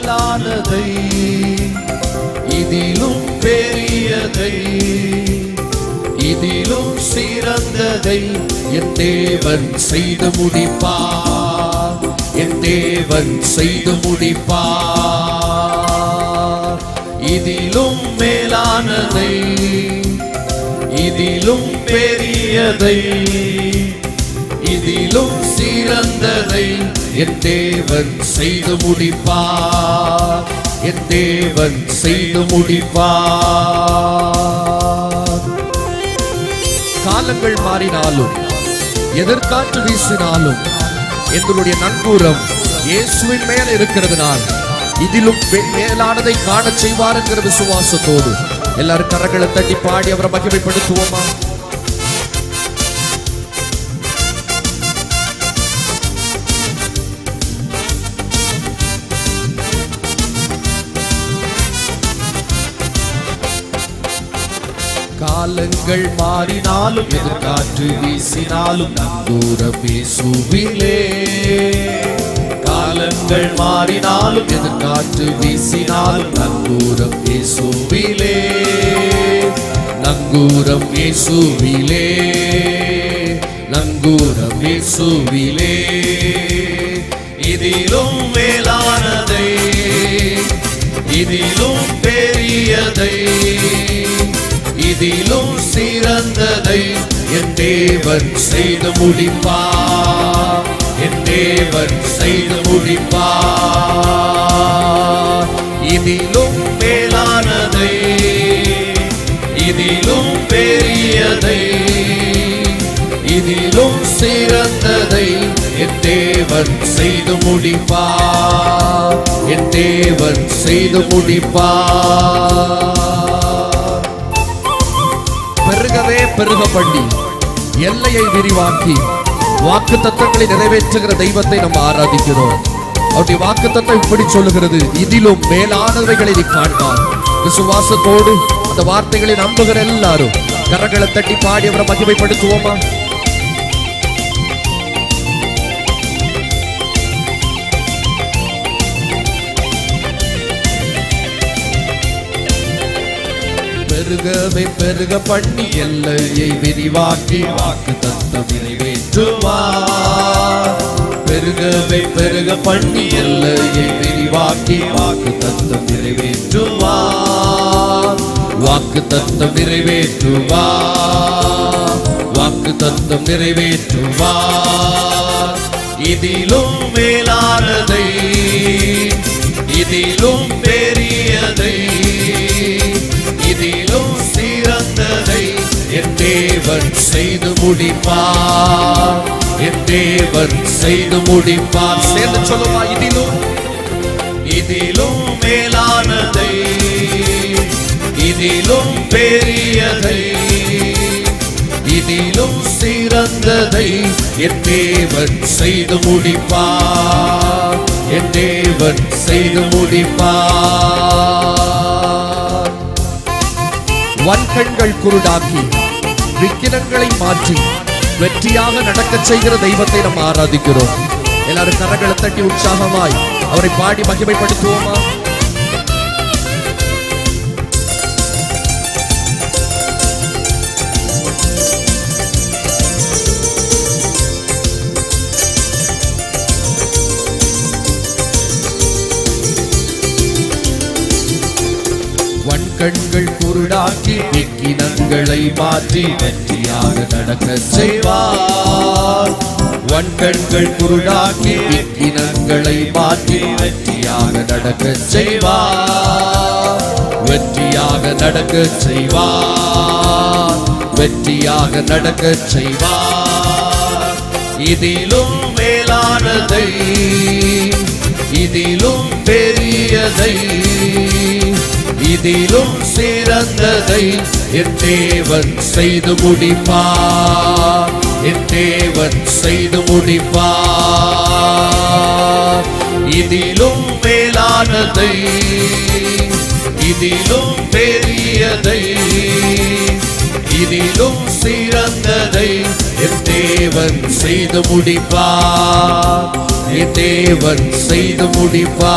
மேலானதை, இதிலும் பெரியதை, இதிலும் சிறந்ததை என் தேவன் செய்து முடிப்பார். என் தேவன் செய்து முடிப்பார். இதிலும் மேலானதை, இதிலும் பெரியதை, இதிலும் சிறந்ததை என் தேவன் செய்து முடிப்பார். என் தேவன் செய்து முடிப்பார். காலங்கள் மாறினாலும், எதிர்காற்று வீசினாலும் எங்களுடைய நங்கூரம் இயேசுவின் மேல் இருக்கிறதுனால் இதிலும் மேலானதை காண செய்வார் என்கிற விசுவாசத்தோடு எல்லாரும் கரங்களை தட்டி பாடி அவரை மகிமைப்படுத்துவோமா? காலங்கள் மாறினாலும், எதிர்காற்று வீசினாலும் நங்கூரம் இயேசுவிலே. காலங்கள் மாறினாலும், எதிர்காற்று வீசினாலும் நங்கூரம் இயேசுவிலே. நங்கூரம் இயேசுவிலே, நங்கூரம் இயேசுவிலே. இதிலும் மேலானதை, இதிலும் பெரியதை, இதிலும் சிறந்ததை என் தேவன் செய்து முடிப்பார். என் தேவன் செய்து முடிப்பார். இதிலும் மேலானதை, இதிலும் பெரியதை, இதிலும் சிறந்ததை என் தேவன் செய்து முடிப்பார். என் தேவன் செய்து முடிப்பார். பெருகவே பெருக பண்ணி, எல்லையை விரிவாக்கி, வாக்கு தத்தங்களை நிறைவேற்றுகிற தெய்வத்தை நம்ம ஆராதிக்கிறோம். அவருடைய வாக்கு தத்தம் இப்படி சொல்லுகிறது, இதிலும் மேலானவைகளை நீ காண்பார். விசுவாசத்தோடு அந்த வார்த்தைகளை நம்புகிற எல்லாரும் கரங்களை தட்டி பாடி அவரை மகிமைப்படுத்துவோமா? பெருகவே பெருக பண்ணி, எல்லையை விரிவாக்கி, வாக்கு தத்தம் நிறைவேற்றுவார். பெருகவே பெருக பண்ணி, எல்லையை விரிவாக்கி, வாக்கு தத்தம் நிறைவேற்றுவார். வாக்கு தத்தம் நிறைவேற்றுவார். வாக்கு தத்தம் நிறைவேற்றுவார். இதிலும் மேலானதை, இதிலும் பெரியதை, இதிலும் சிறந்ததை என் தேவன் செய்து முடிப்பார். என் தேவன் செய்து முடிப்பார். சேர்ந்து சொல்லுமா? இதிலும், இதிலும் மேலானதை, இதிலும் பெரியதை, இதிலும் சிறந்ததை என் தேவன் செய்து முடிப்பார். என் தேவன் செய்து முடிப்பார். வன்கண்கள் குருடாக்கி, விக்கிரங்களை மாற்றி வெற்றியாக நடக்க செய்கிற தெய்வத்தை நம்ம ஆராதிக்கிறோம். எல்லாரும் கரங்களை தட்டி உற்சாகமாய் அவரை பாடி மகிமைப்படுத்துவோமா? கண்கள் குருடாக்கி, விக்கிரங்களை மாற்றி வெற்றியாக நடக்க செய்வார். வன்கண்கள் குருடாக்கி, விக்கிரங்களை மாற்றி வெற்றியாக நடக்க செய்வார். வெற்றியாக நடக்க செய்வார். வெற்றியாக நடக்க செய்வார். இதிலும் மேலானதை, இதிலும் பெரியதை, இதிலும் சிறந்ததை என் தேவன் செய்து முடிப்பார். என் தேவன் செய்து முடிப்பார். இதிலும் மேலானதை, இதிலும் பெரியதை, இதிலும் சிறந்ததை என் தேவன் செய்து முடிப்பார், என் தேவன் செய்து முடிப்பார்.